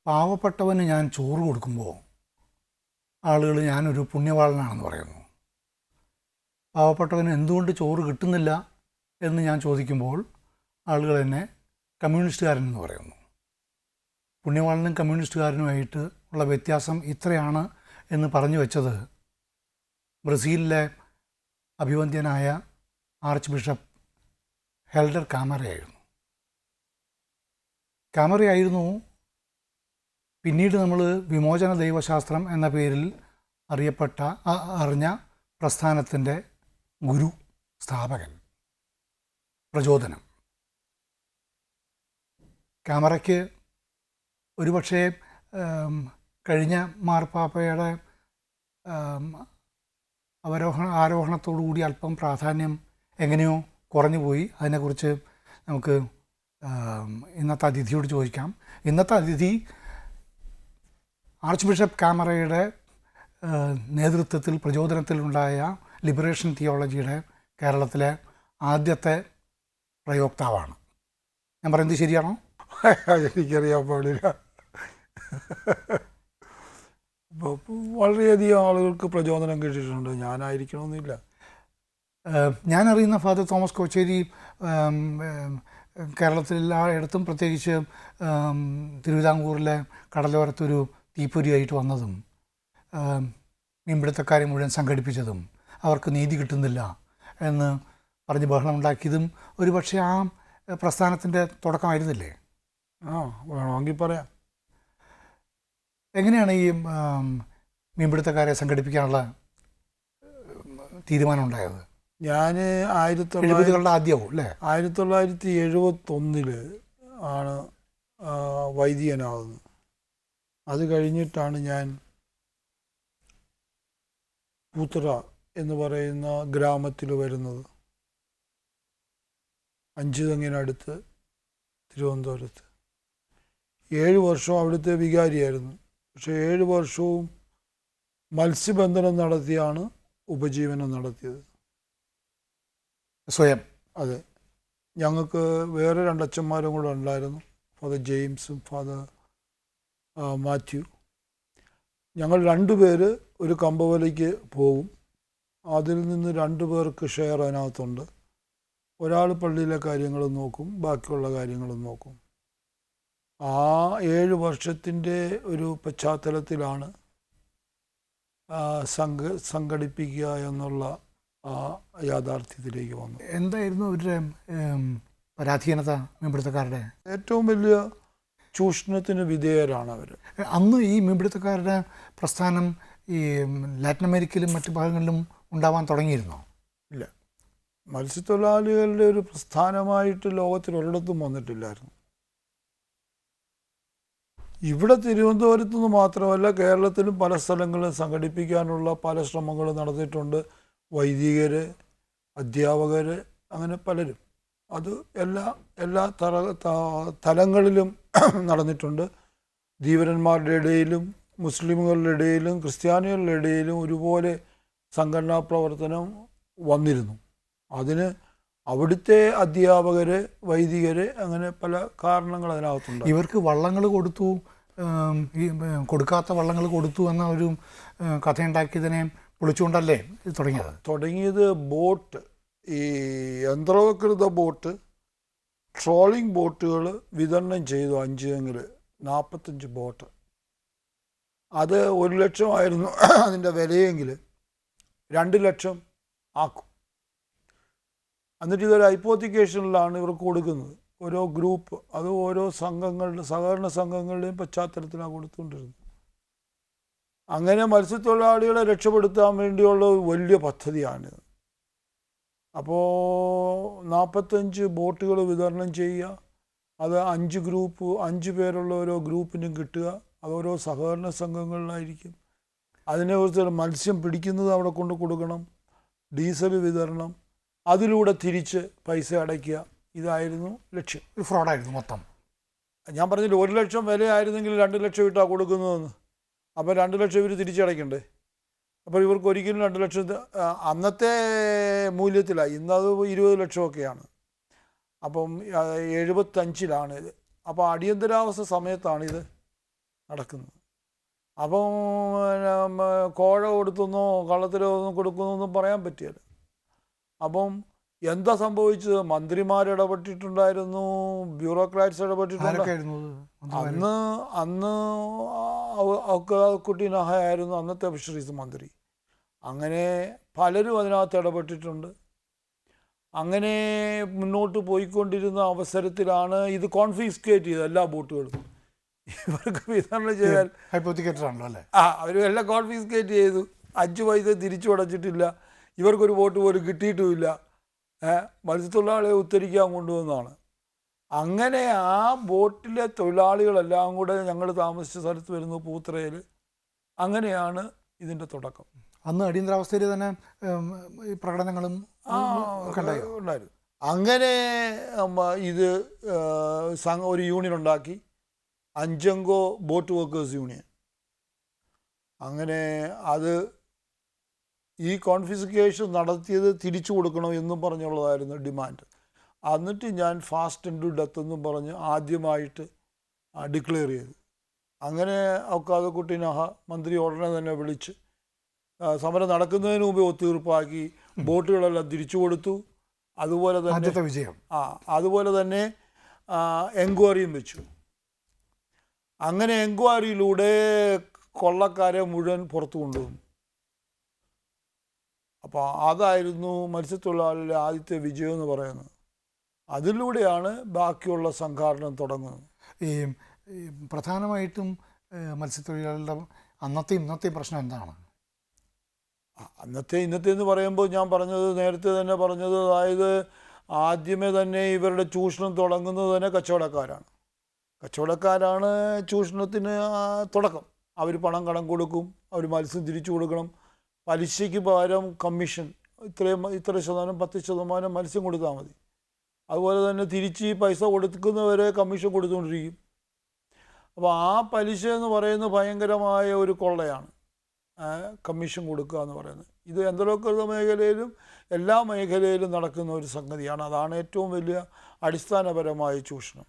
പാവപ്പെട്ടവന് ഞാൻ ചോറ് കൊടുക്കുമ്പോൾ ആളുകൾ ഞാനൊരു പുണ്യവാളനാണെന്ന് പറയുന്നു. പാവപ്പെട്ടവന് എന്തുകൊണ്ട് ചോറ് കിട്ടുന്നില്ല എന്ന് ഞാൻ ചോദിക്കുമ്പോൾ ആളുകൾ എന്നെ കമ്മ്യൂണിസ്റ്റുകാരൻ എന്ന് പറയുന്നു. പുണ്യവാളനും കമ്മ്യൂണിസ്റ്റുകാരനുമായിട്ട് ഉള്ള വ്യത്യാസം ഇത്രയാണ് എന്ന് പറഞ്ഞു വെച്ചത് ബ്രസീലിലെ അഭിവന്ദ്യനായ ആർച്ച് ബിഷപ്പ് ഹെൽഡർ കാമറയായിരുന്നു പിന്നീട് നമ്മൾ വിമോചന ദൈവശാസ്ത്രം എന്ന പേരിൽ അറിഞ്ഞ പ്രസ്ഥാനത്തിൻ്റെ ഗുരു, സ്ഥാപകൻ, പ്രചോദനം. കാമറയ്ക്ക് ഒരുപക്ഷെ കഴിഞ്ഞ മാർപ്പാപ്പയുടെ ആരോഹണത്തോടുകൂടി അല്പം പ്രാധാന്യം എങ്ങനെയോ കുറഞ്ഞുപോയി. അതിനെക്കുറിച്ച് നമുക്ക് ഇന്നത്തെ അതിഥിയോട് ചോദിക്കാം. ഇന്നത്തെ അതിഥി ആർച്ച് ബിഷപ്പ് കാമറയുടെ നേതൃത്വത്തിൽ പ്രചോദനത്തിലുണ്ടായ ലിബറേഷൻ തിയോളജിയുടെ കേരളത്തിലെ ആദ്യത്തെ പ്രയോക്താവാണ്. ഞാൻ പറയുന്നത് ശരിയാണോ? എനിക്കറിയാൻ പാടില്ല. വളരെയധികം ആളുകൾക്ക് പ്രചോദനം കിട്ടിയിട്ടുണ്ട്. ഞാനായിരിക്കണമെന്നില്ല. ഞാനറിയുന്ന ഫാദർ തോമസ് കോച്ചേരി കേരളത്തിൽ എല്ലായിടത്തും, പ്രത്യേകിച്ച് തിരുവിതാംകൂറിലെ കടലോരത്തൊരു തീപ്പൊരിയായിട്ട് വന്നതും മീൻപിടുത്തക്കാരെ മുഴുവൻ സംഘടിപ്പിച്ചതും അവർക്ക് നീതി കിട്ടുന്നില്ല എന്ന് പറഞ്ഞ് ബഹളമുണ്ടാക്കിയതും ഒരുപക്ഷെ ആ പ്രസ്ഥാനത്തിൻ്റെ തുടക്കമായിരുന്നില്ലേ? വേണമെങ്കിൽ പറയാം. എങ്ങനെയാണ് ഈ മീൻപിടുത്തക്കാരെ സംഘടിപ്പിക്കാനുള്ള തീരുമാനം ഉണ്ടായത്? ഞാൻ 1970 ആദ്യവും അല്ലേ? 1971 ആണ് വൈദികനാകുന്നത്. അത് കഴിഞ്ഞിട്ടാണ് ഞാൻ പൂത്തറ എന്ന് പറയുന്ന ഗ്രാമത്തിൽ വരുന്നത്. അഞ്ചുതെങ്ങിനടുത്ത് തിരുവനന്തപുരത്ത് 7 വർഷം അവിടുത്തെ വികാരിയായിരുന്നു. പക്ഷേ 7 വർഷവും മത്സ്യബന്ധനം നടത്തിയാണ് ഉപജീവനം നടത്തിയത്. സ്വയം? അതെ. ഞങ്ങൾക്ക് വേറെ 2 അച്ഛന്മാരും കൂടെ ഉണ്ടായിരുന്നു, ഫാദർ ജെയിംസും ഫാദർ മാത്യു. ഞങ്ങൾ 2 പേര് ഒരു കമ്പവലിക്ക് പോകും. അതിൽ നിന്ന് 2 പേർക്ക് ഷെയർ അതിനകത്തുണ്ട്. ഒരാൾ പള്ളിയിലെ കാര്യങ്ങളും നോക്കും, ബാക്കിയുള്ള കാര്യങ്ങളും നോക്കും. ആ 7 വർഷത്തിൻ്റെ ഒരു പശ്ചാത്തലത്തിലാണ് സംഘടിപ്പിക്കുക എന്നുള്ള ആ യാഥാർത്ഥ്യത്തിലേക്ക് വന്നു. എന്തായിരുന്നു അവരുടെ പരാധീനത മീൻപിടുത്തക്കാരുടെ? ഏറ്റവും വലിയ ചൂഷണത്തിന് വിധേയരാണ് അവർ. അന്ന് ഈ മീൻപിടുത്തക്കാരുടെ പ്രസ്ഥാനം ഈ ലാറ്റിൻ അമേരിക്കയിലും മറ്റു ഭാഗങ്ങളിലും ഉണ്ടാവാൻ തുടങ്ങിയിരുന്നോ? ഇല്ല. മത്സ്യത്തൊഴിലാളികളുടെ ഒരു പ്രസ്ഥാനമായിട്ട് ലോകത്തിൽ ഒരിടത്തും വന്നിട്ടില്ലായിരുന്നു. ഇവിടെ തിരുവനന്തപുരത്തു നിന്ന് മാത്രമല്ല, കേരളത്തിലും പല സ്ഥലങ്ങളും സംഘടിപ്പിക്കാനുള്ള പല ശ്രമങ്ങളും നടന്നിട്ടുണ്ട്. വൈദികർ, അധ്യാപകർ, അങ്ങനെ പലരും. അത് എല്ലാ തലങ്ങളിലും നടന്നിട്ടുണ്ട്. ധീവരന്മാരുടെ ഇടയിലും മുസ്ലിമുകളുടെ ഇടയിലും ക്രിസ്ത്യാനികളുടെ ഇടയിലും ഒരുപോലെ സംഘടനാ പ്രവർത്തനം വന്നിരുന്നു. അതിന് അവിടുത്തെ അധ്യാപകർ, വൈദികർ, അങ്ങനെ പല കാരണങ്ങൾ അതിനകത്തുണ്ട്. ഇവർക്ക് വള്ളങ്ങൾ കൊടുത്തു, ഈ കൊടുക്കാത്ത വള്ളങ്ങൾ കൊടുത്തു എന്ന ഒരു കഥയുണ്ടാക്കിയതിനെ പൊളിച്ചുകൊണ്ടല്ലേ ഇത് തുടങ്ങിയത്? ബോട്ട്, ഈ യന്ത്രവൽകൃത ബോട്ട്, ട്രോളിംഗ് ബോട്ടുകൾ വിതരണം ചെയ്തു. 45 ബോട്ട്. അത് 1 ലക്ഷമായിരുന്നു അതിൻ്റെ വിലയെങ്കിൽ 2 ലക്ഷം ആക്കും. എന്നിട്ട് ഇതൊരു ഹൈപ്പോത്തിക്കേഷനിലാണ് ഇവർക്ക് കൊടുക്കുന്നത്. ഓരോ ഗ്രൂപ്പ്, അത് ഓരോ സംഘങ്ങളുടെ, സഹകരണ സംഘങ്ങളുടെയും പശ്ചാത്തലത്തിലാണ് കൊടുത്തുകൊണ്ടിരുന്നത്. അങ്ങനെ മത്സ്യത്തൊഴിലാളികളെ രക്ഷപ്പെടുത്താൻ വേണ്ടിയുള്ള ഒരു വലിയ പദ്ധതിയാണിത്. അപ്പോൾ 45 ബോട്ടുകൾ വിതരണം ചെയ്യുക. അത് 5 ഗ്രൂപ്പ്, 5 പേരുള്ള ഓരോ ഗ്രൂപ്പിനും കിട്ടുക. അത് ഓരോ സഹകരണ സംഘങ്ങളിലായിരിക്കും. അതിനെക്കുറിച്ച് മത്സ്യം പിടിക്കുന്നത് അവിടെ കൊണ്ട് കൊടുക്കണം, ഡീസൽ വിതരണം, അതിലൂടെ തിരിച്ച് പൈസ അടയ്ക്കുക. ഇതായിരുന്നു ലക്ഷ്യം. ഒരു ഫ്രോഡായിരുന്നു മൊത്തം. ഞാൻ പറഞ്ഞില്ല, 1 ലക്ഷം വിലയായിരുന്നെങ്കിൽ 2 ലക്ഷം ഇട്ടാണ് കൊടുക്കുന്നതെന്ന്. അപ്പോൾ 2 ലക്ഷം ഇവർ തിരിച്ചടയ്ക്കണ്ടേ? അപ്പോൾ ഇവർക്ക് ഒരിക്കലും 2 ലക്ഷം അന്നത്തെ മൂല്യത്തിലാണ്. ഇന്നത് 20 ലക്ഷമൊക്കെയാണ്. അപ്പം 75-ലാണ് ഇത്. അപ്പോൾ അടിയന്തരാവസ്ഥ സമയത്താണിത്. നടക്കുന്നത്. അപ്പം പിന്നെ കോഴ കൊടുത്തെന്നോ കള്ളത്തിലോ ഒന്നും കൊടുക്കുന്നൊന്നും പറയാൻ പറ്റില്ല. അപ്പം എന്താ സംഭവിച്ചത്? മന്ത്രിമാർ ഇടപെട്ടിട്ടുണ്ടായിരുന്നു, ബ്യൂറോക്രാറ്റ്സ് ഇടപെട്ടിട്ടുണ്ട്. ആരൊക്കെയായിരുന്നു അത്? മന്ത്രിമാര്? അന്ന് ഒക്കെ കുട്ടി നഹയായിരുന്നു അന്നത്തെ ഫിഷറീസ് മന്ത്രി. അങ്ങനെ പലരും അതിനകത്ത് ഇടപെട്ടിട്ടുണ്ട്. അങ്ങനെ മുന്നോട്ട് പോയിക്കൊണ്ടിരുന്ന അവസരത്തിലാണ് ഇത് കോൺഫിസ്കേറ്റ് ചെയ്തത് എല്ലാ ബോട്ടുകളും. ഇവർക്ക് വിതരണം ചെയ്താൽ ഹൈപ്പോത്തിക്കേറ്റർ ആണല്ലോ അല്ലേ? അവർ എല്ലാം കോൺഫിസ്കേറ്റ് ചെയ്തു. 5 പൈസ തിരിച്ചു അടച്ചിട്ടില്ല, ഇവർക്കൊരു ബോട്ട് പോലും കിട്ടിയിട്ടുമില്ല. മത്സ്യത്തൊഴിലാളികളെ ഉത്തരിക്കാൻ കൊണ്ടുവന്നതാണ്. അങ്ങനെ ആ ബോട്ടിലെ തൊഴിലാളികളെല്ലാം കൂടെ ഞങ്ങൾ താമസിച്ച സ്ഥലത്ത് വരുന്നു, പൂത്തറയിൽ. അങ്ങനെയാണ് ഇതിൻ്റെ തുടക്കം. അന്ന് അടിയന്തരാവസ്ഥയിൽ തന്നെ ഈ പ്രകടനങ്ങളും ഒക്കെ ഉണ്ടായോ? ഉണ്ടായിരുന്നു. അങ്ങനെ ഇത് ഒരു യൂണിയൻ ഉണ്ടാക്കി, 5 അംഗ ബോട്ട് വർക്കേഴ്സ് യൂണിയൻ. അങ്ങനെ അത് ഈ കോൺഫിസ്കേഷൻ നടത്തിയത് തിരിച്ചു കൊടുക്കണം എന്നും പറഞ്ഞുള്ളതായിരുന്നു ഡിമാൻഡ്. എന്നിട്ട് ഞാൻ ഫാസ്റ്റ് ആൻഡ് ഡെത്ത് എന്നും പറഞ്ഞ് ആദ്യമായിട്ട് ഡിക്ലെയർ ചെയ്തു. അങ്ങനെ ഔക്കാദ് കുട്ടി നഹ മന്ത്രി ഉടനെ തന്നെ വിളിച്ച് സമരം നടക്കുന്നതിന് മുമ്പേ ഒത്തുതീർപ്പാക്കി, ബോട്ടുകളെല്ലാം തിരിച്ചു കൊടുത്തു. അതുപോലെ തന്നെ വിജയം. അതുപോലെ തന്നെ എൻക്വയറിയും വെച്ചു. അങ്ങനെ എൻക്വയറിയിലൂടെ കൊള്ളക്കാരെ മുഴുവൻ പുറത്തു കൊണ്ടുവന്നു. അപ്പോൾ അതായിരുന്നു മത്സ്യത്തൊഴിലാളിയുടെ ആദ്യത്തെ വിജയം എന്ന് പറയുന്നത്. അതിലൂടെയാണ് ബാക്കിയുള്ള സംഘാടനം തുടങ്ങുന്നത്. ഈ പ്രധാനമായിട്ടും മത്സ്യത്തൊഴിലാളികളുടെ അന്നത്തെ ഇന്നത്തെ പ്രശ്നം എന്താണ്? ഇന്നത്തെ എന്ന് പറയുമ്പോൾ ഞാൻ പറഞ്ഞത് നേരത്തെ തന്നെ പറഞ്ഞത്, അതായത് ആദ്യമേ തന്നെ ഇവരുടെ ചൂഷണം തുടങ്ങുന്നത് തന്നെ കച്ചവടക്കാരാണ്. കച്ചവടക്കാരാണ് ചൂഷണത്തിന് തുടക്കം. അവർ പണം കടം കൊടുക്കും, അവർ മത്സ്യം തിരിച്ചു കൊടുക്കണം, പലിശയ്ക്ക് പകരം കമ്മീഷൻ ഇത്ര ശതമാനം 10% മത്സ്യം കൊടുത്താൽ മതി. അതുപോലെ തന്നെ തിരിച്ച് പൈസ കൊടുക്കുന്നവരെ കമ്മീഷൻ കൊടുത്തുകൊണ്ടിരിക്കും. അപ്പോൾ ആ പലിശ എന്ന് പറയുന്നത് ഭയങ്കരമായ ഒരു കൊള്ളയാണ്, കമ്മീഷൻ കൊടുക്കുക എന്ന് പറയുന്നത്. ഇത് യന്ത്രവൽകൃത മേഖലയിലും എല്ലാ മേഖലയിലും നടക്കുന്ന ഒരു സംഗതിയാണ്. അതാണ് ഏറ്റവും വലിയ അടിസ്ഥാനപരമായ ചൂഷണം.